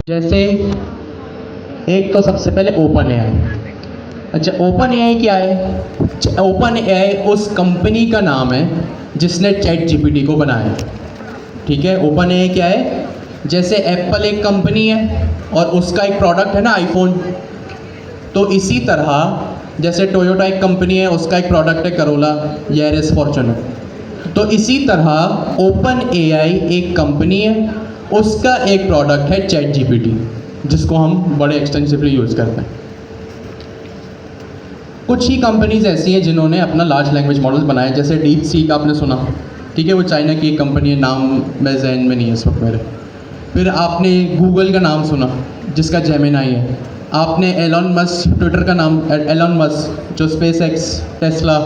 जैसे एक तो सबसे पहले ओपन एआई। अच्छा, ओपन एआई क्या है? ओपन एआई उस कंपनी का नाम है जिसने चैट जीपीटी को बनाया। ठीक है, ओपन एआई क्या है? जैसे एप्पल एक कंपनी है और उसका एक प्रोडक्ट है ना आईफोन, तो इसी तरह जैसे टोयोटा एक कंपनी है, उसका एक प्रोडक्ट है करोला, यारिस, फॉर्च्यूनर, तो इसी तरह ओपन एआई एक कंपनी है, उसका एक प्रोडक्ट है चैट जीपीटी, जिसको हम बड़े एक्सटेंसिवली यूज़ करते हैं। कुछ ही कंपनीज ऐसी हैं जिन्होंने अपना लार्ज लैंग्वेज मॉडल बनाया, जैसे डीप सीक आपने सुना। ठीक है, वो चाइना की एक कंपनी है, नाम मैं जहन में नहीं है इस वक्त मेरे। फिर आपने गूगल का नाम सुना जिसका जेमिनाई है। आपने एलन मस्क, ट्विटर का नाम एलन मस्क जो स्पेस एक्स टेस्ला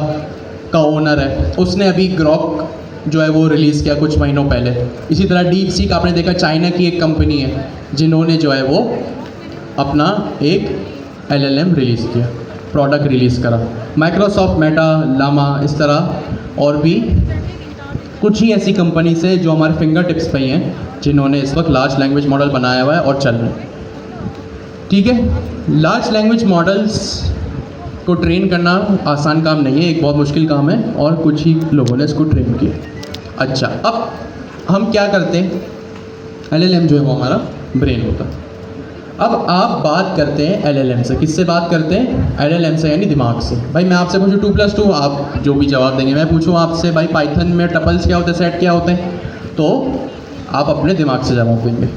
का ओनर है, उसने अभी ग्रॉक जो है वो रिलीज़ किया कुछ महीनों पहले। इसी तरह डीप सीक आपने देखा, चाइना की एक कंपनी है जिन्होंने जो है वो अपना एक एलएलएम रिलीज़ किया, प्रोडक्ट रिलीज़ करा। माइक्रोसॉफ्ट, मेटा, लामा, इस तरह और भी कुछ ही ऐसी कंपनीज है जो हमारे फिंगर टिप्स पे ही हैं, जिन्होंने इस वक्त लार्ज लैंग्वेज मॉडल बनाया हुआ है और चल रहे हैं। ठीक है, लार्ज लैंग्वेज मॉडल्स को ट्रेन करना आसान काम नहीं है, एक बहुत मुश्किल काम है और कुछ ही लोगों ने इसको ट्रेन किया। अच्छा, अब हम क्या करते हैं? एलएलएम जो है वो हमारा ब्रेन होता है। अब आप बात करते हैं एलएलएम से। किससे बात करते हैं? एलएलएम से, यानी दिमाग से। भाई मैं आपसे पूछूं 2+2, आप जो भी जवाब देंगे। मैं पूछूं आपसे भाई पाइथन में टपल्स क्या होते हैं, सेट क्या होते हैं, तो आप अपने दिमाग से जवाब देंगे।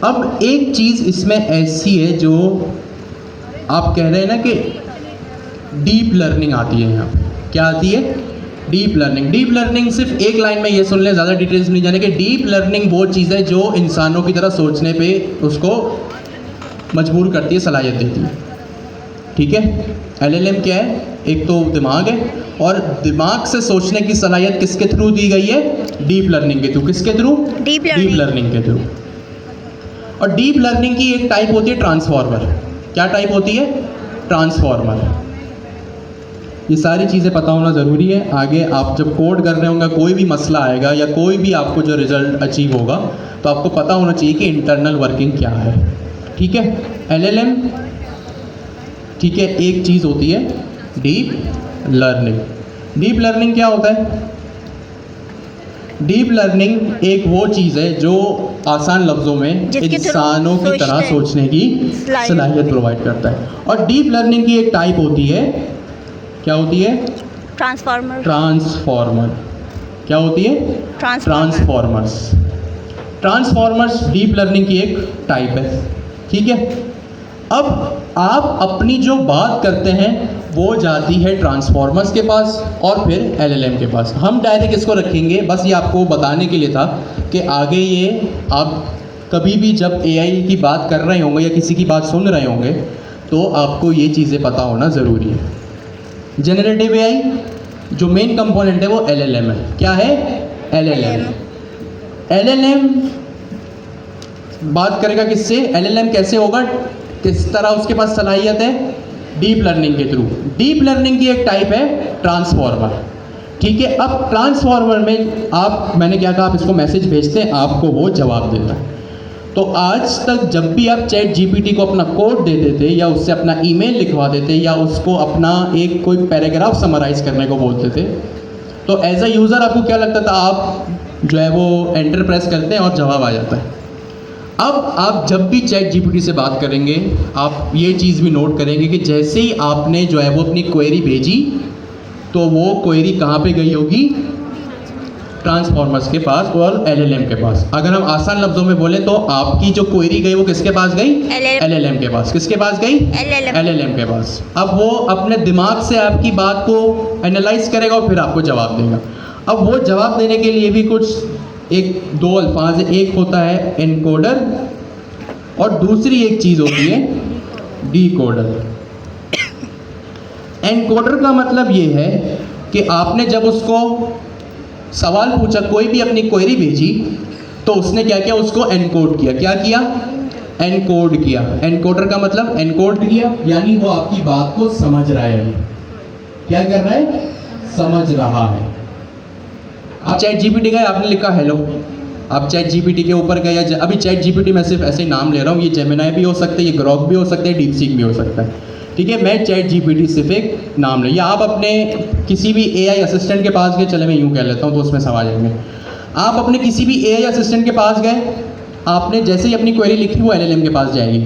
अब एक चीज़ इसमें ऐसी है जो आप कह रहे हैं ना कि डीप लर्निंग आती है यहाँ पे। क्या आती है? Deep learning. डीप लर्निंग सिर्फ एक लाइन में ये सुन लें, ज़्यादा डिटेल्स नहीं जाने कि डीप लर्निंग वो चीज़ है जो इंसानों की तरह सोचने पे उसको मजबूर करती है, सलाहियत देती है। ठीक है, एलएलएम क्या है? एक तो दिमाग है, और दिमाग से सोचने की सलाहियत किसके थ्रू दी गई है? डीप लर्निंग के थ्रू। किसके थ्रू? डीप लर्निंग के थ्रू। और डीप लर्निंग की एक टाइप होती है ट्रांसफॉर्मर। क्या टाइप होती है? ट्रांसफॉर्मर। ये सारी चीज़ें पता होना ज़रूरी है। आगे आप जब कोड कर रहे होंगे, कोई भी मसला आएगा या कोई भी आपको जो रिज़ल्ट अचीव होगा, तो आपको पता होना चाहिए कि इंटरनल वर्किंग क्या है। ठीक है, एलएलएम, ठीक है, एक चीज़ होती है डीप लर्निंग। डीप लर्निंग क्या होता है? डीप लर्निंग एक वो चीज़ है जो आसान लफ्ज़ों में इंसानों की तरह सोचने की सलाहियत प्रोवाइड करता है। और डीप लर्निंग की एक टाइप होती है, क्या होती है? ट्रांसफॉर्मर। क्या होती है? ट्रांसफॉर्मर्स। ट्रांसफॉर्मर्स डीप लर्निंग की एक टाइप है। ठीक है, अब आप अपनी जो बात करते हैं वो जाती है ट्रांसफॉर्मर्स के पास और फिर एलएलएम के पास। हम डायरेक्ट इसको रखेंगे, बस ये आपको बताने के लिए था कि आगे ये आप कभी भी जब एआई की बात कर रहे होंगे या किसी की बात सुन रहे होंगे, तो आपको ये चीज़ें पता होना ज़रूरी है। जनरेटिव एआई जो मेन कंपोनेंट है वो एलएलएम है। क्या है? एलएलएम। एलएलएम बात करेगा किससे? एलएलएम कैसे होगा, किस तरह उसके पास सलाहियत है? डीप लर्निंग के थ्रू। डीप लर्निंग की एक टाइप है ट्रांसफॉर्मर। ठीक है, अब ट्रांसफॉर्मर में आप, मैंने क्या कहा, आप इसको मैसेज भेजते हैं, आपको वो जवाब देता है। तो आज तक जब भी आप चैट जीपीटी को अपना कोड दे देते या उससे अपना ईमेल लिखवा देते या उसको अपना एक कोई पैराग्राफ समराइज करने को बोलते थे, तो एज अ यूज़र आपको क्या लगता था? आप जो है वो एंटर प्रेस करते हैं और जवाब आ जाता है। अब आप जब भी चैट जीपीटी से बात करेंगे, आप ये चीज़ भी नोट करेंगे कि जैसे ही आपने जो है वो अपनी क्वेरी भेजी, तो वो क्वेरी कहाँ पे गई होगी? ट्रांसफॉर्मर्स के पास और एलएलएम के पास। अगर हम आसान लफ्ज़ों में बोले तो आपकी जो क्वेरी गई वो किसके पास गई? एलएलएम के पास। किसके पास गई? एलएलएम के पास। अब वो अपने दिमाग से आपकी बात को एनालाइज करेगा और फिर आपको जवाब देगा। अब वो जवाब देने के लिए भी कुछ एक दो अल्फाज है, एक होता है एनकोडर और दूसरी एक चीज़ होती है डीकोडर। एनकोडर का मतलब ये है कि आपने जब उसको सवाल पूछा, कोई भी अपनी क्वेरी भेजी, तो उसने क्या किया? उसको एनकोड किया। क्या किया? एनकोड किया। एनकोडर का मतलब एनकोड किया, यानी वो आपकी बात को समझ रहा है। क्या कर रहा है? समझ रहा है। आप चैट जीपीटी गए, आपने लिखा हेलो, आप चैट जीपीटी के ऊपर गए या अभी चैट जीपीटी मैं सिर्फ ऐसे ही नाम ले रहा हूँ, ये जेमिनाई भी हो सकता है, ये ग्रॉक भी हो सकता है, डीप सीक भी हो सकता है, ठीक है। मैं चैट जीपीटी सिर्फ एक नाम ले, या आप अपने किसी भी एआई असिस्टेंट के पास गए, चले मैं यूँ कह लेता हूँ तो उसमें सब आ जाएंगे। आप अपने किसी भी एआई असिस्टेंट के पास गए, आपने जैसे ही अपनी क्वेरी लिखी वो एलएलएम के पास जाएगी।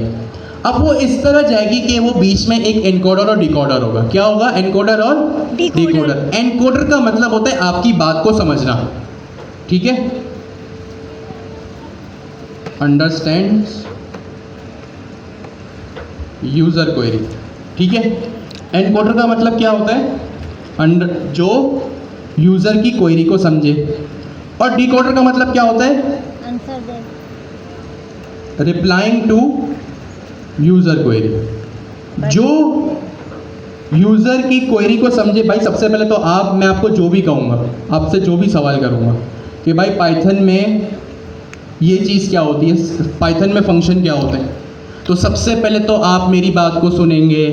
अब वो इस तरह जाएगी कि वो बीच में एक एनकोडर और डिकोडर होगा। क्या होगा? एनकोडर और डिकोडर। एनकोडर का मतलब होता है आपकी बात को समझना, ठीक है, अंडरस्टैंड्स यूजर क्वेरी, ठीक है। एनकोडर का मतलब क्या होता है? जो यूजर की क्वेरी को समझे। और डिकोडर का मतलब क्या होता है? आंसर दे, रिप्लाइंग टू यूजर क्वेरी, जो यूजर की क्वेरी को समझे। भाई सबसे पहले तो मैं आपको जो भी कहूँगा, आपसे जो भी सवाल करूँगा कि भाई पाइथन में ये चीज़ क्या होती है, पाइथन में फंक्शन क्या होते हैं, तो सबसे पहले तो आप मेरी बात को सुनेंगे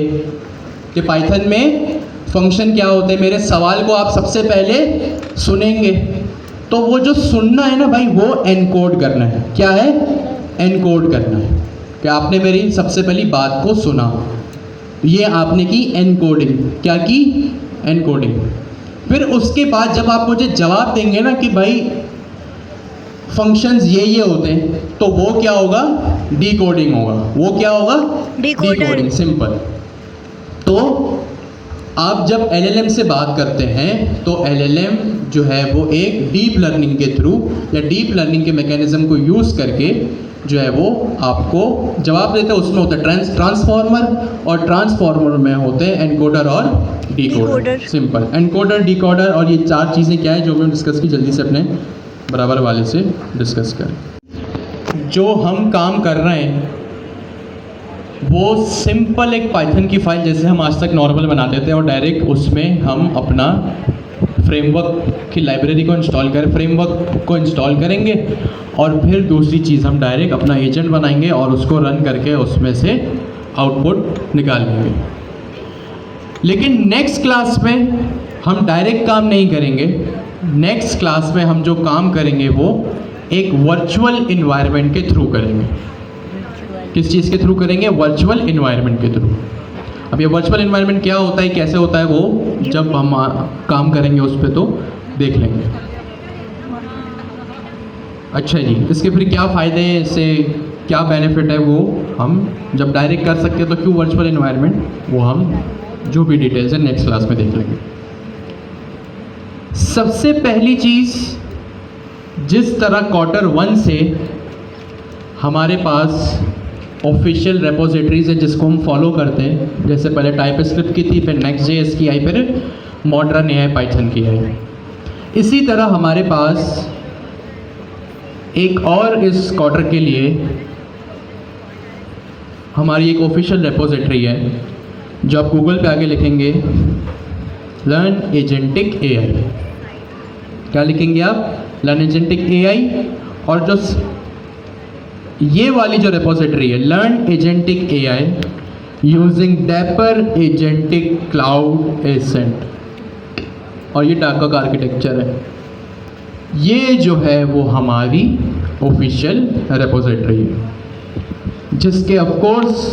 कि पाइथन में फंक्शन क्या होते हैं। मेरे सवाल को आप सबसे पहले सुनेंगे। तो वो जो सुनना है ना भाई, वो एनकोड करना है। क्या है? एनकोड करना है कि आपने मेरी सबसे पहली बात को सुना, ये आपने की एनकोडिंग। क्या की? एनकोडिंग। फिर उसके बाद जब आप मुझे जवाब देंगे ना कि भाई फंक्शंस ये होते हैं, तो वो क्या होगा? डिकोडिंग होगा। वो क्या होगा? डिकोडिंग। सिंपल। तो आप जब एलएलएम से बात करते हैं तो एलएलएम जो है वो एक डीप लर्निंग के थ्रू या डीप लर्निंग के मैकेनिज्म को यूज़ करके जो है वो आपको जवाब देता है। उसमें होता है ट्रांसफॉर्मर, और ट्रांसफॉर्मर में होते हैं एनकोडर और डिकोडर। सिंपल। एनकोडर, डिकोडर और ये चार चीज़ें क्या है जो हम डिस्कस की, जल्दी से अपने बराबर वाले से डिस्कस करें। जो हम काम कर रहे हैं वो सिंपल एक पाइथन की फाइल जैसे हम आज तक नॉर्मल बनाते थे और डायरेक्ट उसमें हम अपना फ्रेमवर्क की लाइब्रेरी को इंस्टॉल करें, फ्रेमवर्क को इंस्टॉल करेंगे और फिर दूसरी चीज़ हम डायरेक्ट अपना एजेंट बनाएंगे और उसको रन करके उसमें से आउटपुट निकालेंगे। लेकिन नेक्स्ट क्लास में हम डायरेक्ट काम नहीं करेंगे। नेक्स्ट क्लास में हम जो काम करेंगे वो एक वर्चुअल इन्वायरमेंट के थ्रू करेंगे। किस चीज़ के थ्रू करेंगे? वर्चुअल इन्वायरमेंट के थ्रू। अब ये वर्चुअल इन्वायरमेंट क्या होता है, कैसे होता है, वो जब हम काम करेंगे उस पर तो देख लेंगे। अच्छा जी, इसके फिर क्या फ़ायदे हैं, इससे क्या बेनिफिट है, वो हम जब डायरेक्ट कर सकते हैं तो क्यों वर्चुअल इन्वायरमेंट, वो हम जो भी डिटेल्स है नेक्स्ट क्लास में देख लेंगे। सबसे पहली चीज़, जिस तरह Q1 से हमारे पास ऑफिशियल रेपोजिटरीज है जिसको हम फॉलो करते हैं, जैसे पहले टाइपस्क्रिप्ट की थी, फिर नेक्स्ट.js की आई, फिर मॉडर्न AI पाइथन की आई। इसी तरह हमारे पास एक और इस क्वार्टर के लिए हमारी एक ऑफिशियल रेपोजिटरी है जो आप गूगल पे आके लिखेंगे लर्न एजेंटिक AI। क्या लिखेंगे आप? Learn agentic AI। और जो ये वाली जो रेपोजिटरी है learn agentic AI using Dapr agentic cloud ascent, और ये डाका का आर्किटेक्चर है, ये जो है वो हमारी ऑफिशियल रेपोजिटरी है जिसके ऑफकोर्स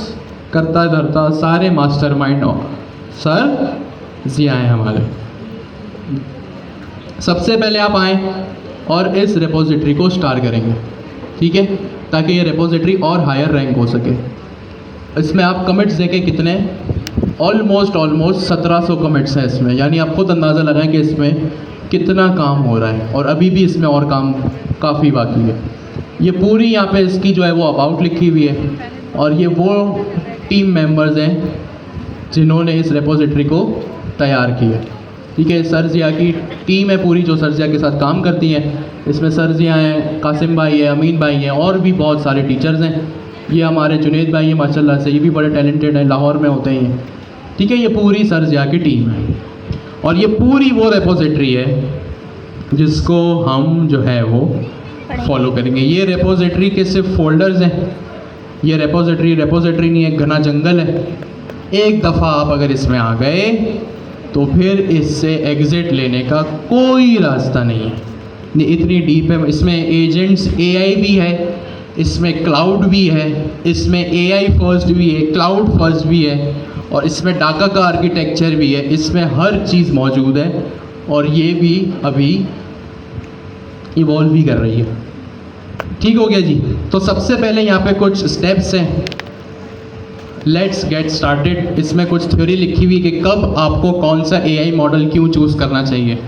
करता धरता सारे मास्टरमाइंड सर जिया हैं हमारे। सबसे पहले आप आएँ और इस रेपोजिटरी को स्टार्ट करेंगे, ठीक है, ताकि ये रेपोजिटरी और हायर रैंक हो सके। इसमें आप कमिट्स देखें कितने, ऑलमोस्ट 1700 कमिट्स हैं इसमें, यानी आप खुद अंदाज़ा लगाएं कि इसमें कितना काम हो रहा है और अभी भी इसमें और काम काफ़ी बाकी है। ये पूरी यहाँ पे इसकी जो है वो अबाउट लिखी हुई है और ये वो टीम मेंबर्स हैं जिन्होंने इस रेपोजिटरी को तैयार किया, ठीक है। सरजिया की टीम है पूरी जो सरजिया के साथ काम करती हैं। इसमें सरजिया हैं, कासिम भाई है, अमीन भाई हैं और भी बहुत सारे टीचर्स हैं। ये हमारे जुनेद भाई हैं माशाल्लाह से, ये भी बड़े टैलेंटेड हैं, लाहौर में होते हैं, ठीक है। ये पूरी सरजिया की टीम है और ये पूरी वो रेपोजिटरी है जिसको हम जो है वो फॉलो करेंगे। ये रेपोजिटरी के सिर्फ फोल्डर्स हैं, ये रेपोजिटरी नहीं है, घना जंगल है। एक दफ़ा आप अगर इसमें आ गए तो फिर इससे एग्ज़िट लेने का कोई रास्ता नहीं है। इतनी डीप है। इसमें एजेंट्स एआई भी है, इसमें क्लाउड भी है, इसमें एआई फर्स्ट भी है, क्लाउड फर्स्ट भी है, और इसमें डाका का आर्किटेक्चर भी है। इसमें हर चीज़ मौजूद है और ये भी अभी इवॉल्व भी कर रही है। ठीक हो गया जी। तो सबसे पहले यहाँ पे कुछ स्टेप्स हैं। Let's get started. इसमें कुछ थ्योरी लिखी हुई कि कब आपको कौन सा एआई मॉडल क्यों चूज़ करना चाहिए।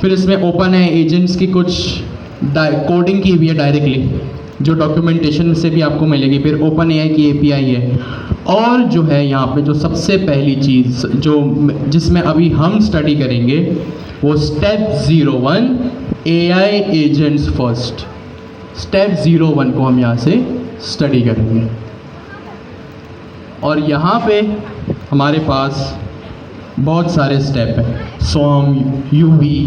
फिर इसमें ओपन है एजेंट्स की कुछ कोडिंग की हुई है डायरेक्टली, जो डॉक्यूमेंटेशन से भी आपको मिलेगी। फिर ओपन एआई की एपीआई है, और जो है यहाँ पे जो सबसे पहली चीज़ जो जिसमें अभी हम स्टडी करेंगे वो step 01 AI agents first. Step 01 को हम यहाँ से स्टडी करेंगे, और यहाँ पे हमारे पास बहुत सारे स्टेप हैं। Swarm, UV,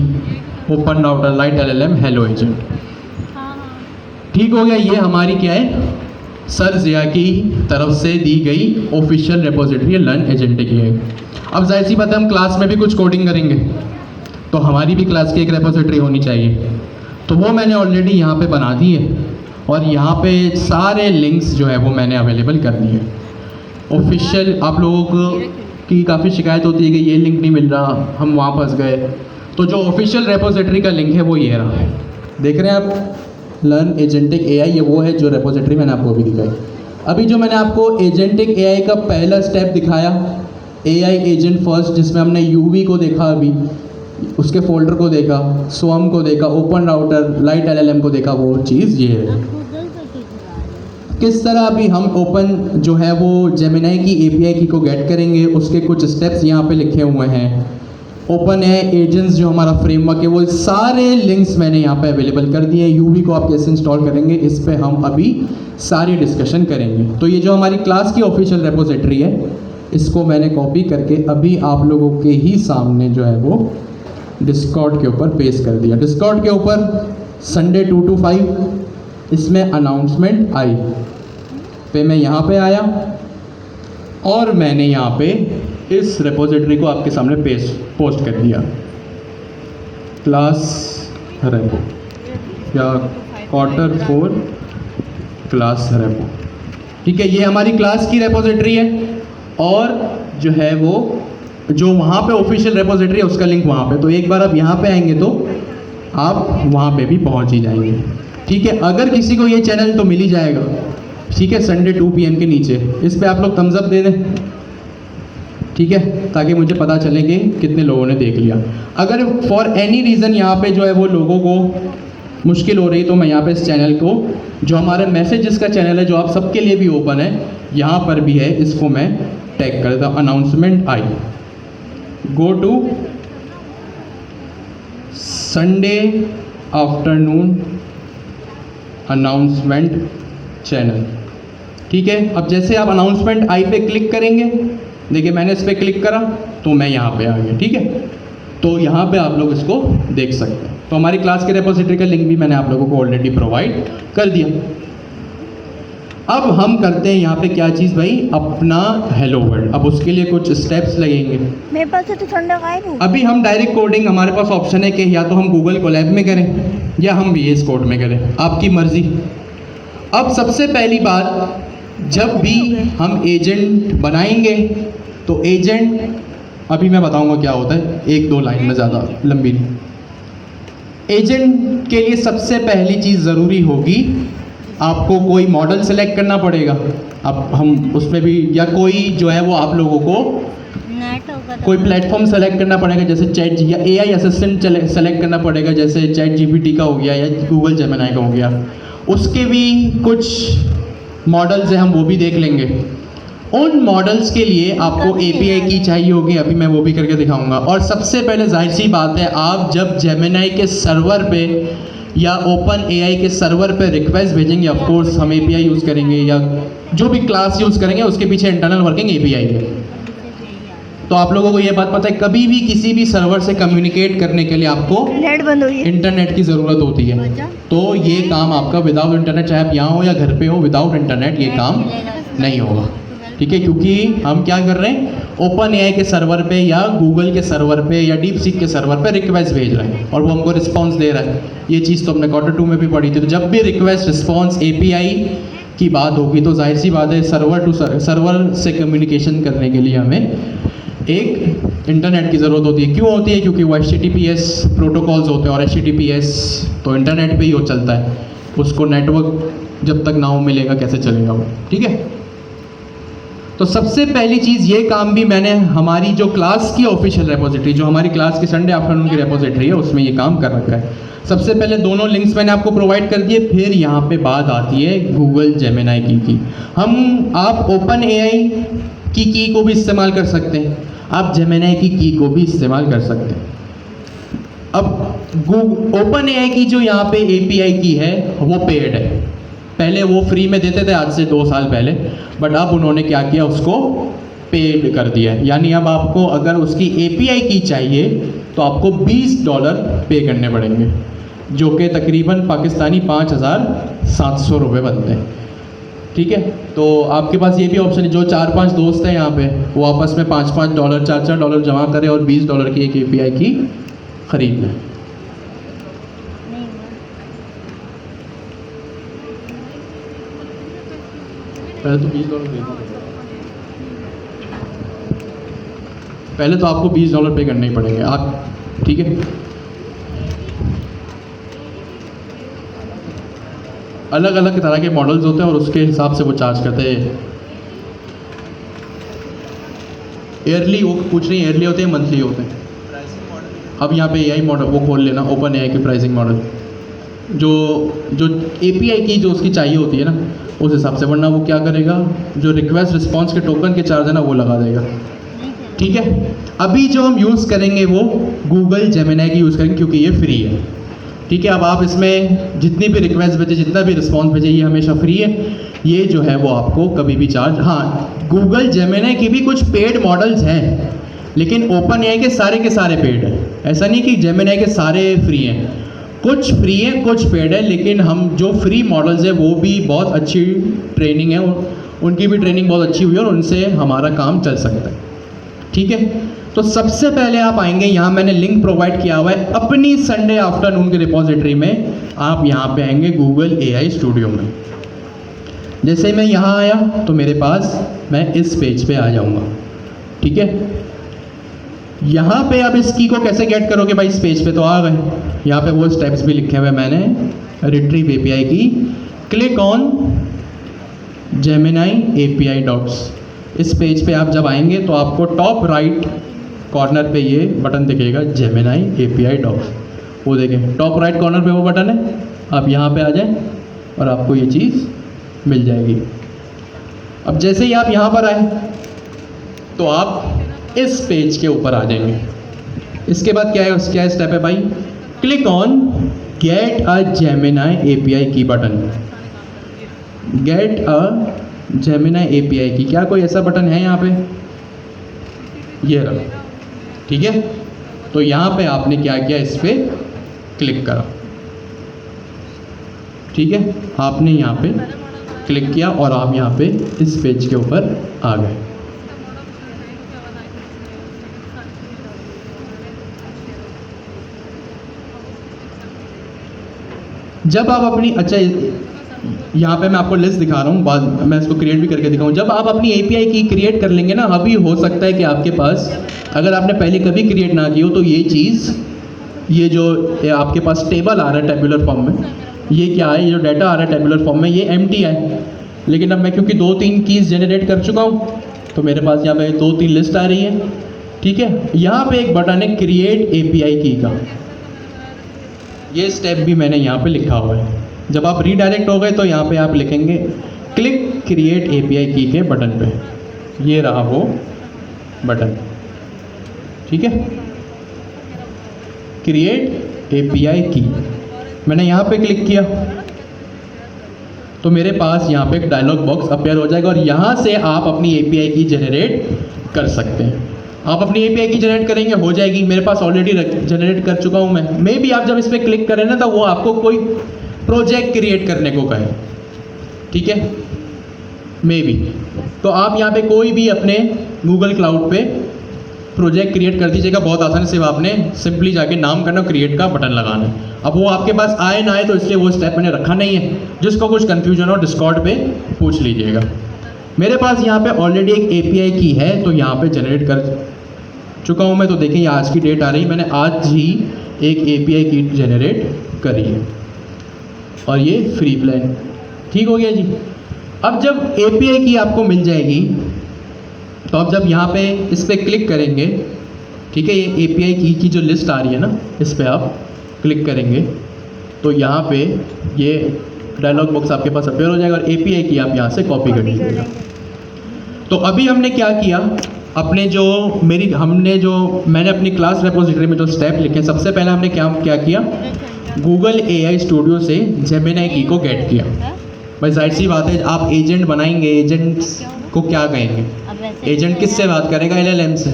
open router, lite LLM, hello agent. ठीक हो गया। ये हमारी क्या है, सर जिया की तरफ से दी गई official repository learn agentic AI. अब जाहिर सी बात है हम क्लास में भी कुछ कोडिंग करेंगे, तो हमारी भी क्लास की एक रिपोजिटरी होनी चाहिए। तो वो मैंने ऑलरेडी यहाँ पे बना दी है, और यहाँ पे सारे लिंक्स जो है वो मैंने अवेलेबल कर दिए। ऑफिशियल आप लोगों की काफ़ी शिकायत होती है कि ये लिंक नहीं मिल रहा, हम वहाँ फंस गए। तो जो ऑफिशियल रिपोजिटरी का लिंक है वो ये रहा, देख रहे हैं आप, लर्न एजेंटिक एआई। ये वो है जो रिपोजिटरी मैंने आपको अभी दिखाई। अभी जो मैंने आपको एजेंटिक एआई का पहला स्टेप दिखाया, एआई एजेंट फर्स्ट, जिसमें हमने यूवी को देखा, अभी उसके फोल्डर को देखा, स्वम को देखा, ओपन राउटर, लाइट एलएलएम को देखा, वो चीज़ ये है। किस तरह अभी हम ओपन जो है वो जेमिनाई की एपीआई की को गेट करेंगे, उसके कुछ स्टेप्स यहाँ पे लिखे हुए हैं। ओपन एआई एजेंट्स जो हमारा फ्रेमवर्क है वो सारे लिंक्स मैंने यहाँ पे अवेलेबल कर दिए। यूवी को आप कैसे इंस्टॉल करेंगे इस पे हम अभी सारी डिस्कशन करेंगे। तो ये जो हमारी क्लास की ऑफिशियल रिपोजिटरी है, इसको मैंने कॉपी करके अभी आप लोगों के ही सामने जो है वो डिस्कॉर्ड के ऊपर पेस्ट कर दिया। डिस्कॉर्ड के ऊपर संडे 2 to 5 इसमें अनाउंसमेंट आई पे मैं यहाँ पे आया, और मैंने यहाँ पे इस रिपोजिटरी को आपके सामने पोस्ट कर दिया, क्लास रेपो या Q4 क्लास रेपो। ठीक है, ये हमारी क्लास की रिपोजिटरी है, और जो है वो जो वहाँ पे ऑफिशियल रिपोजिटरी है उसका लिंक वहाँ पे। तो एक बार आप यहाँ पे आएंगे तो आप वहाँ पे भी पहुँच ही जाएंगे। ठीक है, अगर किसी को ये चैनल तो मिल ही जाएगा, ठीक है, संडे 2 PM के नीचे इस पे आप लोग थम्स अप दे दें, ठीक है, ताकि मुझे पता चले कि कितने लोगों ने देख लिया। अगर फॉर एनी रीज़न यहाँ पे जो है वो लोगों को मुश्किल हो रही, तो मैं यहाँ पे इस चैनल को, जो हमारे मैसेजेस का चैनल है जो आप सबके लिए भी ओपन है, यहाँ पर भी है, इसको मैं टैग कर देता हूँ, अनाउंसमेंट आई, go to Sunday afternoon announcement channel. ठीक है, अब जैसे आप अनाउंसमेंट आई पे क्लिक करेंगे, देखिए मैंने इस पर क्लिक करा तो मैं यहाँ पे आ गया। ठीक है, तो यहाँ पे आप लोग इसको देख सकते हैं। तो हमारी क्लास के रिपोजिटरी का लिंक भी मैंने आप लोगों को ऑलरेडी प्रोवाइड कर दिया। अब हम करते हैं यहाँ पे क्या चीज़ भाई, अपना हेलो वर्ल्ड। अब उसके लिए कुछ स्टेप्स लगेंगे। मेरे पास तो ठंडा गायब हो। अभी हम डायरेक्ट कोडिंग, हमारे पास ऑप्शन है कि या तो हम गूगल कोलैब में करें या हम VS कोड में करें, आपकी मर्जी। अब सबसे पहली बात, जब भी हम एजेंट बनाएंगे तो एजेंट, अभी मैं बताऊंगा क्या होता है, 1-2 लाइन में, ज़्यादा लंबी नहीं। एजेंट के लिए सबसे पहली चीज़ ज़रूरी होगी, आपको कोई मॉडल सेलेक्ट करना पड़ेगा। अब हम उसमें भी, या कोई जो है वो आप लोगों को कोई प्लेटफॉर्म सेलेक्ट करना पड़ेगा, जैसे चैट या AI असिस्टेंट सेलेक्ट करना पड़ेगा, जैसे चैट GPT का हो गया या गूगल जेमिनाई का हो गया। उसके भी कुछ मॉडल्स हैं, हम वो भी देख लेंगे। उन मॉडल्स के लिए आपको API की चाहिए होगी, अभी मैं वो भी करके दिखाऊंगा। और सबसे पहले जाहिर सी बात है, आप जब जेमिनाई के सर्वर पे या ओपन AI के सर्वर पे रिक्वेस्ट भेजेंगे, ऑफ कोर्स हम API यूज़ करेंगे या जो भी क्लास यूज़ करेंगे, उसके पीछे इंटरनल वर्किंग API है। तो आप लोगों को ये बात पता है, कभी भी किसी भी सर्वर से कम्युनिकेट करने के लिए आपको नेट बंद हुई है, इंटरनेट की ज़रूरत होती है। तो ये काम आपका विदाउट इंटरनेट, चाहे आप यहाँ हो या घर पे हो, विदाउट इंटरनेट ये काम नहीं होगा। ठीक है, क्योंकि हम क्या कर रहे हैं, ओपन एआई के सर्वर पे या गूगल के सर्वर पे या डीप सीक के सर्वर पे रिक्वेस्ट भेज रहे हैं और वो हमको रिस्पॉन्स दे रहा है। ये चीज़ तो हमने Q2 में भी पढ़ी थी। तो जब भी रिक्वेस्ट रिस्पॉन्स एपीआई की बात होगी तो जाहिर सी बात है सर्वर से कम्युनिकेशन करने के लिए हमें एक इंटरनेट की ज़रूरत होती है। क्यों होती है? क्योंकि वो HTTPS प्रोटोकॉल्स होते हैं और HTTPS तो इंटरनेट पे ही हो चलता है, उसको नेटवर्क जब तक ना हो मिलेगा कैसे चलेगा वो, ठीक है। तो सबसे पहली चीज़ ये काम भी मैंने हमारी जो क्लास की ऑफिशियल रेपोजिटरी, जो हमारी क्लास की संडे आफ्टरनून की रेपोजिटरी है, उसमें ये काम कर रखा है। सबसे पहले दोनों लिंक्स मैंने आपको प्रोवाइड कर दिए। फिर यहाँ पे बात आती है गूगल जेमिनाई की। आप ओपन एआई की को भी इस्तेमाल कर सकते हैं, आप जेमिनाई की को भी इस्तेमाल कर सकते हैं। अब ओपन एआई की जो यहाँ पे एपीआई की है वो पेड है। पहले वो फ्री में देते थे, आज से 2 साल पहले, बट अब उन्होंने क्या किया, उसको पेड कर दिया है। यानी अब आपको अगर उसकी एपीआई की चाहिए तो आपको $20 पे करने पड़ेंगे, जो कि तकरीबन पाकिस्तानी 5,700 रुपये बनते हैं, ठीक है। तो आपके पास ये भी ऑप्शन है, जो 4-5 दोस्त हैं यहाँ पे, वो आपस में $5-5 $4-4 जमा करें और $20 की एक एपीआई की खरीद लें। पहले तो $20 देना पड़ेगा, पहले तो आपको $20 पे करने ही पड़ेंगे आप, ठीक है। अलग अलग तरह के मॉडल्स होते हैं और उसके हिसाब से वो चार्ज करते हैं। ईयरली वो पूछ रही है, ईयरली होते हैं मंथली होते हैं? अब यहाँ पे एआई मॉडल वो खोल लेना, ओपन एआई की प्राइसिंग मॉडल, जो एपीआई की जो उसकी चाहिए होती है ना, उस हिसाब से। वरना वो क्या करेगा, जो रिक्वेस्ट रिस्पॉन्स के टोकन के चार्ज है ना, वो लगा देगा, ठीक है। अभी जो हम यूज़ करेंगे वो गूगल जेमिनाई की यूज़ करेंगे, क्योंकि ये फ्री है, ठीक है। अब आप इसमें जितनी भी रिक्वेस्ट भेजे, जितना भी रिस्पॉन्स भेजे, ये हमेशा फ्री है। ये जो है वो आपको कभी भी चार्ज, हाँ, गूगल जेमिनाई की भी कुछ पेड मॉडल्स हैं, लेकिन ओपन एआई के सारे पेड है। ऐसा नहीं कि जेमिनाई के सारे फ्री हैं, कुछ फ्री हैं कुछ पेड है। लेकिन हम जो फ्री मॉडल्स हैं वो भी बहुत अच्छी ट्रेनिंग है, उनकी भी ट्रेनिंग बहुत अच्छी हुई है और उनसे हमारा काम चल सकता है, ठीक है। तो सबसे पहले आप आएंगे, यहाँ मैंने लिंक प्रोवाइड किया हुआ है अपनी संडे आफ्टरनून की रिपोजिटरी में। आप यहाँ पे आएंगे गूगल एआई स्टूडियो में। जैसे मैं यहाँ आया तो मेरे पास, मैं इस पेज पे आ जाऊँगा, ठीक है। यहाँ पे अब इस की को कैसे गेट करोगे भाई, इस पेज पे तो आ गए। यहाँ पे वो स्टेप्स भी लिखे हुए मैंने, रिट्रीव एपीआई की, click on Gemini API docs. इस पेज पे आप जब आएंगे तो आपको टॉप राइट कॉर्नर पे ये बटन दिखेगा, जेमिनाई एपीआई डॉक्स। वो देखें टॉप राइट कॉर्नर पे वो बटन है, आप यहाँ पे आ जाएं और आपको ये चीज़ मिल जाएगी। अब जैसे ही आप यहाँ पर आए तो आप इस पेज के ऊपर आ जाएंगे। इसके बाद क्या है स्टेप है भाई, click on get a Gemini API key button. Get a Gemini API key, क्या कोई ऐसा बटन है यहाँ पे? ये रहा, ठीक है। तो यहाँ पे आपने क्या किया, इस पे क्लिक करा, ठीक है। आपने यहाँ पे क्लिक किया और आप यहाँ पे इस पेज के ऊपर आ गए। जब आप अपनी, अच्छा यहाँ पे मैं आपको लिस्ट दिखा रहा हूँ, बाद मैं इसको क्रिएट भी करके दिखाऊँ। जब आप अपनी एपीआई की क्रिएट कर लेंगे ना, अभी हो सकता है कि आपके पास, अगर आपने पहले कभी क्रिएट ना की हो, तो ये चीज़, ये जो आपके पास टेबल आ रहा है टेबुलर फॉर्म में, ये क्या है, ये जो डाटा आ रहा है टेबुलर फॉर्म में, ये एम्प्टी है। लेकिन अब मैं क्योंकि 2-3 कीज़ जनरेट कर चुका हूँ, तो मेरे पास यहाँ पे 2-3 लिस्ट आ रही है, ठीक है। यहाँ पे एक बटन है क्रिएट एपीआई की का, ये स्टेप भी मैंने यहाँ पे लिखा हुआ है। जब आप रीडायरेक्ट हो गए तो यहाँ पे आप लिखेंगे क्लिक क्रिएट एपीआई की के बटन पे, ये रहा वो बटन, ठीक है। क्रिएट एपीआई की, मैंने यहाँ पे क्लिक किया तो मेरे पास यहाँ पे एक डायलॉग बॉक्स अपीयर हो जाएगा और यहाँ से आप अपनी एपीआई की जनरेट कर सकते हैं। आप अपनी एपीआई की जनरेट करेंगे, हो जाएगी। मेरे पास ऑलरेडी जनरेट कर चुका हूँ मैं। मे बी आप जब इस पर क्लिक करें ना, तो वो आपको कोई प्रोजेक्ट क्रिएट करने को कहे, ठीक है। May be. तो आप यहाँ पे कोई भी अपने गूगल क्लाउड पे प्रोजेक्ट क्रिएट कर दीजिएगा बहुत आसानी से। आपने सिंपली जाके नाम करना, क्रिएट का बटन लगाना है। अब वो आपके पास आए ना आए तो इसलिए वो स्टेप मैंने रखा नहीं है। जिसको कुछ कन्फ्यूजन हो डिस्कॉर्ड पे पूछ लीजिएगा। मेरे पास यहाँ पे ऑलरेडी एक API की है तो यहाँ पे जनरेट कर चुका हूँ मैं। तो देखिए आज की डेट आ रही, मैंने आज ही एक API की जनरेट करी है और ये फ्री प्लान। ठीक हो गया जी। अब जब API की आपको मिल जाएगी तो अब जब यहाँ पे इस पर क्लिक करेंगे, ठीक है, ये API की जो लिस्ट आ रही है ना, इस पर आप क्लिक करेंगे तो यहाँ पे ये डायलॉग बॉक्स आपके पास अपेयर हो जाएगा और API की आप यहाँ से कॉपी कर लीजिएगा। तो अभी हमने क्या किया, अपने जो मैंने अपनी क्लास रेपोजिटरी में जो स्टेप लिखे, सबसे पहले हमने क्या किया, गूगल AI स्टूडियो से जेमिनी की को गेट किया। भाई जाहिर सी बात है, आप एजेंट बनाएंगे, एजेंट्स को क्या कहेंगे, एजेंट किससे बात करेगा, LLM से।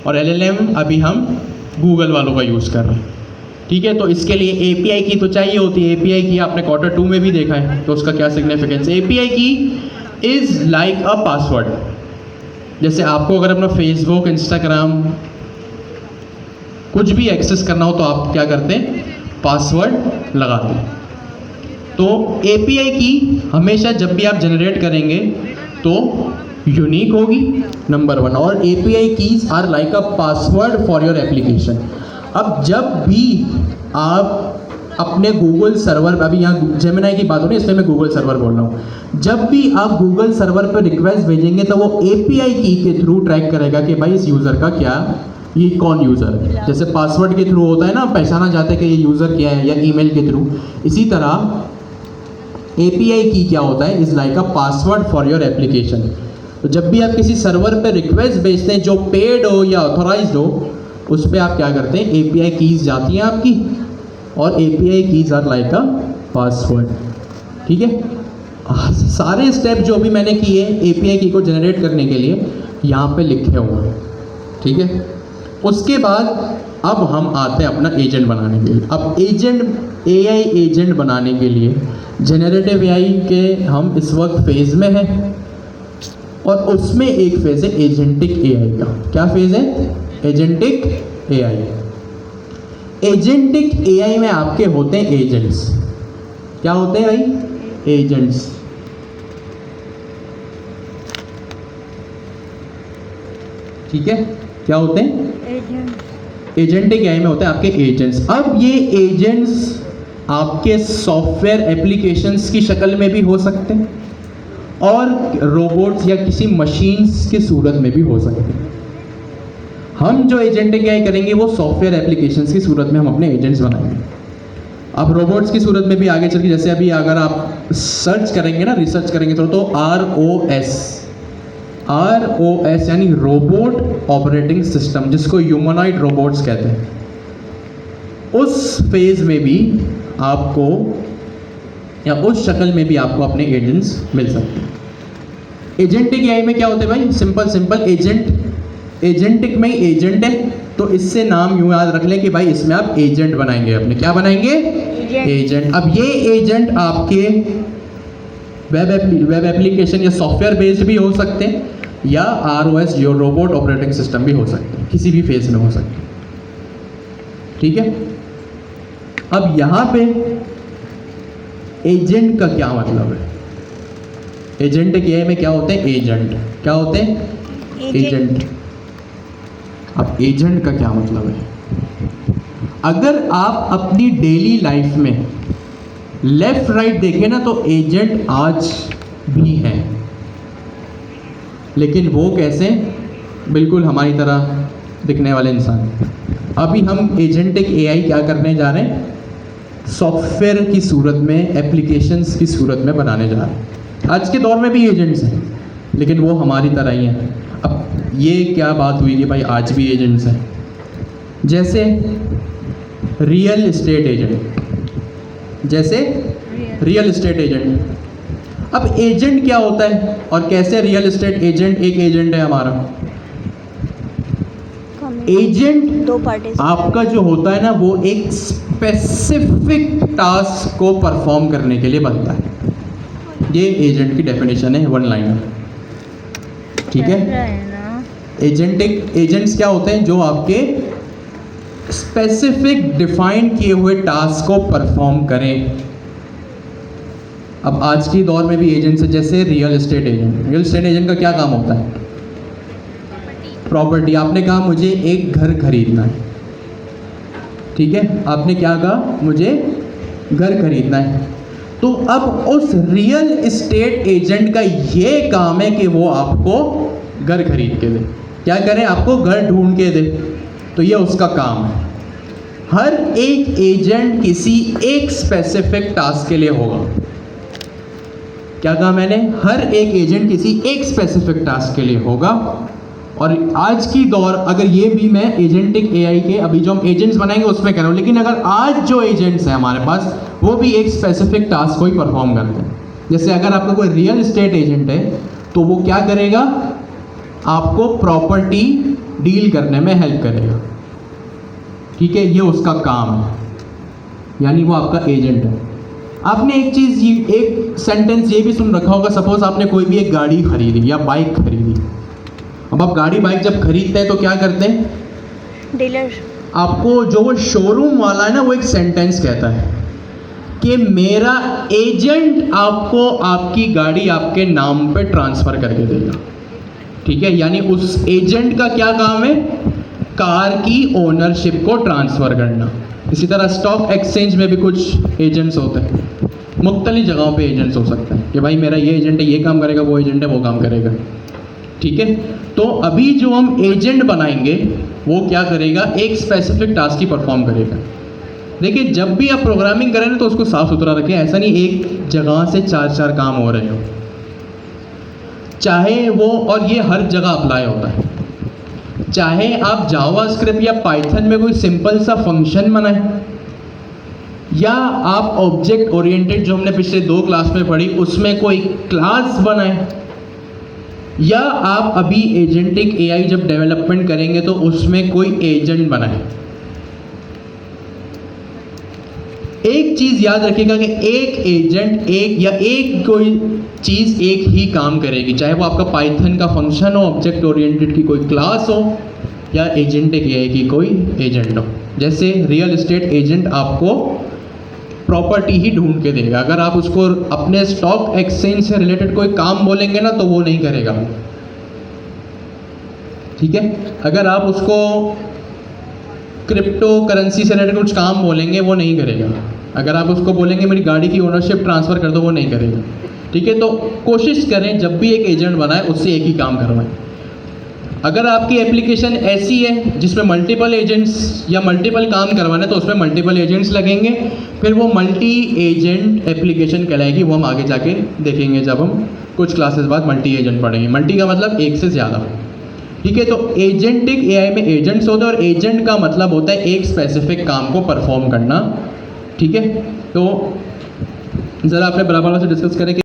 और LLM अभी हम गूगल वालों का यूज़ कर रहे हैं। ठीक है, तो इसके लिए API की तो चाहिए होती है। API की आपने Q2 में भी देखा है तो उसका क्या सिग्निफिकेंस है। API की इज़ लाइक अ पासवर्ड। जैसे आपको अगर अपना फेसबुक, इंस्टाग्राम कुछ भी एक्सेस करना हो तो आप क्या करते हैं, पासवर्ड लगाते हैं। तो API की हमेशा जब भी आप जनरेट करेंगे तो यूनिक होगी, नंबर 1। और API keys are like a password for your application. अब जब भी आप अपने गूगल सर्वर, अभी यहाँ जेमिनी की बात हो रही है इसलिए मैं गूगल सर्वर बोल रहा हूँ, जब भी आप गूगल सर्वर पर रिक्वेस्ट भेजेंगे तो वो API की के थ्रू ट्रैक करेगा कि भाई इस यूज़र का क्या, ये कौन यूज़र है। जैसे पासवर्ड के थ्रू होता है ना, पहचाना जाता है कि ये यूज़र क्या है, या ईमेल के थ्रू। इसी तरह API की क्या होता है, is like a password for your application. तो जब भी आप किसी सर्वर पर रिक्वेस्ट भेजते हैं जो पेड हो या ऑथोराइज्ड हो, उस पर आप क्या करते हैं, API कीज़ जाती हैं आपकी और API keys are like a password. ठीक है, सारे स्टेप जो भी मैंने किए API की को जनरेट करने के लिए यहाँ पे लिखे हुए हैं। ठीक है, उसके बाद अब हम आते हैं अपना एजेंट बनाने के लिए। अब AI एजेंट बनाने के लिए जनरेटिव AI के हम इस वक्त फेज़ में हैं और उसमें एक फेज़ है एजेंटिक AI का। क्या फेज़ है, एजेंटिक AI। एजेंटिक AI में आपके होते हैं एजेंट्स। क्या होते हैं भाई, एजेंट्स। ठीक है, क्या होते हैं, एजेंटिक AI में होते हैं आपके एजेंट्स। अब ये एजेंट्स आपके सॉफ्टवेयर एप्लीकेशंस की शक्ल में भी हो सकते हैं और रोबोट्स या किसी मशीन्स की सूरत में भी हो सकते हैं। हम जो एजेंटिक AI करेंगे वो सॉफ्टवेयर एप्लीकेशंस की सूरत में हम अपने एजेंट्स बनाएंगे। अब रोबोट्स की सूरत में भी आगे चल के, जैसे अभी अगर आप सर्च करेंगे ना, रिसर्च करेंगे तो ROS यानी रोबोट ऑपरेटिंग सिस्टम, जिसको ह्यूमनॉइड रोबोट्स कहते हैं, उस फेज़ में भी आपको या उस शक्ल में भी आपको अपने एजेंट्स मिल सकते हैं। एजेंटिक AI में क्या होते हैं भाई, सिंपल एजेंटिक में ही एजेंट है तो इससे नाम यूँ याद रख लें कि भाई इसमें आप एजेंट बनाएंगे अपने। क्या बनाएंगे, एजेंट। अब ये एजेंट आपके वेब एप्लीकेशन या सॉफ्टवेयर बेस्ड भी हो सकते हैं या ROS जो रोबोट ऑपरेटिंग सिस्टम भी हो सकते हैं, किसी भी फेज में हो सकते हैं। ठीक है, अब यहाँ पे एजेंट का क्या मतलब है, एजेंटिक AI में क्या होते हैं, एजेंट। क्या होते हैं, एजेंट। अब एजेंट का क्या मतलब है, अगर आप अपनी डेली लाइफ में लेफ्ट राइट देखें ना तो एजेंट आज भी हैं, लेकिन वो कैसे, बिल्कुल हमारी तरह दिखने वाले इंसान। अभी हम एजेंटिक AI क्या करने जा रहे हैं, सॉफ्टवेयर की सूरत में, एप्लीकेशंस की सूरत में बनाने जा रहे हैं। आज के दौर में भी एजेंट्स हैं लेकिन वो हमारी तरह ही हैं। अब ये क्या बात हुई कि भाई आज भी एजेंट्स हैं, जैसे रियल एस्टेट एजेंट। अब एजेंट क्या होता है और कैसे रियल एस्टेट एजेंट एक एजेंट है हमारा। एजेंट दो पार्टी आपका जो होता है ना वो एक स्पेसिफिक टास्क को परफॉर्म करने के लिए बनता है। ये एजेंट की डेफिनेशन है, वन लाइनर। ठीक है, ना एजेंट्स क्या होते हैं? जो आपके स्पेसिफिक डिफाइन किए हुए टास्क को परफॉर्म करें। अब आज की दौर में भी एजेंट्स है, जैसे real estate agent. Real estate agent का क्या काम होता है? प्रॉपर्टी। आपने कहा मुझे एक घर खरीदना है, ठीक है, आपने क्या कहा? मुझे घर खरीदना है। तो अब उस रियल एस्टेट एजेंट का ये काम है कि वो आपको घर खरीद के दे। क्या करे? आपको घर ढूंढ के दे। तो ये उसका काम है। हर एक एजेंट किसी एक स्पेसिफिक टास्क के लिए होगा। क्या कहा मैंने? हर एक एजेंट किसी एक स्पेसिफिक टास्क के लिए होगा। और आज की दौर, अगर ये भी मैं एजेंटिक एआई के अभी जो हम एजेंट्स बनाएंगे उसमें कह रहा हूँ, लेकिन अगर आज जो एजेंट्स हैं हमारे पास वो भी एक स्पेसिफिक टास्क को ही परफॉर्म करते हैं। जैसे अगर आपका कोई रियल एस्टेट एजेंट है तो वो क्या करेगा? आपको प्रॉपर्टी डील करने में हेल्प करेगा। ठीक है, ये उसका काम है, यानी वो आपका एजेंट है। आपने एक चीज़, एक सेंटेंस ये भी सुन रखा होगा, सपोज आपने कोई भी एक गाड़ी खरीदी या बाइक खरीदी। अब आप गाड़ी बाइक जब खरीदते हैं तो क्या करते हैं? डीलर आपको जो वो शोरूम वाला है ना, वो एक सेंटेंस कहता है कि मेरा एजेंट आपको आपकी गाड़ी आपके नाम पे ट्रांसफ़र करके देगा। ठीक है, यानी उस एजेंट का क्या काम है? कार की ओनरशिप को ट्रांसफ़र करना। इसी तरह स्टॉक एक्सचेंज में भी कुछ एजेंट्स होते हैं, मुख्तलिफ जगहों पे एजेंट्स हो सकते हैं कि भाई मेरा ये एजेंट है, ये काम करेगा, वो एजेंट है, वो काम करेगा। ठीक है, तो अभी जो हम एजेंट बनाएंगे वो क्या करेगा? एक स्पेसिफिक टास्क ही परफॉर्म करेगा। देखिए, जब भी आप प्रोग्रामिंग करें ना तो उसको साफ सुथरा रखें। ऐसा नहीं एक जगह से चार चार काम हो रहे हो, चाहे वो, और ये हर जगह अप्लाई होता है। चाहे आप जावास्क्रिप्ट या पाइथन में कोई सिंपल सा फंक्शन बनाएं, या आप ऑब्जेक्ट ओरिएंटेड जो हमने पिछले 2 क्लास में पढ़ी उसमें कोई क्लास बनाएं, या आप अभी एजेंटिक एआई जब डेवलपमेंट करेंगे तो उसमें कोई एजेंट बनाएं। एक चीज़ याद रखिएगा कि एक एजेंट एक कोई चीज़ एक ही काम करेगी, चाहे वो आपका पाइथन का फंक्शन हो, ऑब्जेक्ट ओरिएंटेड की कोई क्लास हो, या एजेंटिक एआई की कोई एजेंट हो। जैसे रियल एस्टेट एजेंट आपको प्रॉपर्टी ही ढूंढ के देगा। अगर आप उसको अपने स्टॉक एक्सचेंज से रिलेटेड कोई काम बोलेंगे ना तो वो नहीं करेगा। ठीक है, अगर आप उसको क्रिप्टो करेंसी से रिलेटेड कुछ काम बोलेंगे वो नहीं करेगा। अगर आप उसको बोलेंगे मेरी गाड़ी की ओनरशिप ट्रांसफ़र कर दो, वो नहीं करेगा। ठीक है, तो कोशिश करें जब भी एक एजेंट बनाए उससे एक ही काम करवाएं। अगर आपकी एप्लीकेशन ऐसी है जिसमें मल्टीपल एजेंट्स या मल्टीपल काम करवाने तो उसमें मल्टीपल एजेंट्स लगेंगे, फिर वो मल्टी एजेंट एप्लीकेशन कहलाएगी। वो हम आगे जाके देखेंगे जब हम कुछ क्लासेस बाद मल्टी एजेंट पढ़ेंगे। मल्टी का मतलब एक से ज़्यादा। ठीक है, तो एजेंटिक एआई में एजेंट्स होते हैं और एजेंट का मतलब होता है एक स्पेसिफिक काम को परफॉर्म करना। ठीक है, तो ज़रा अपने बराबर से डिस्कस करें कि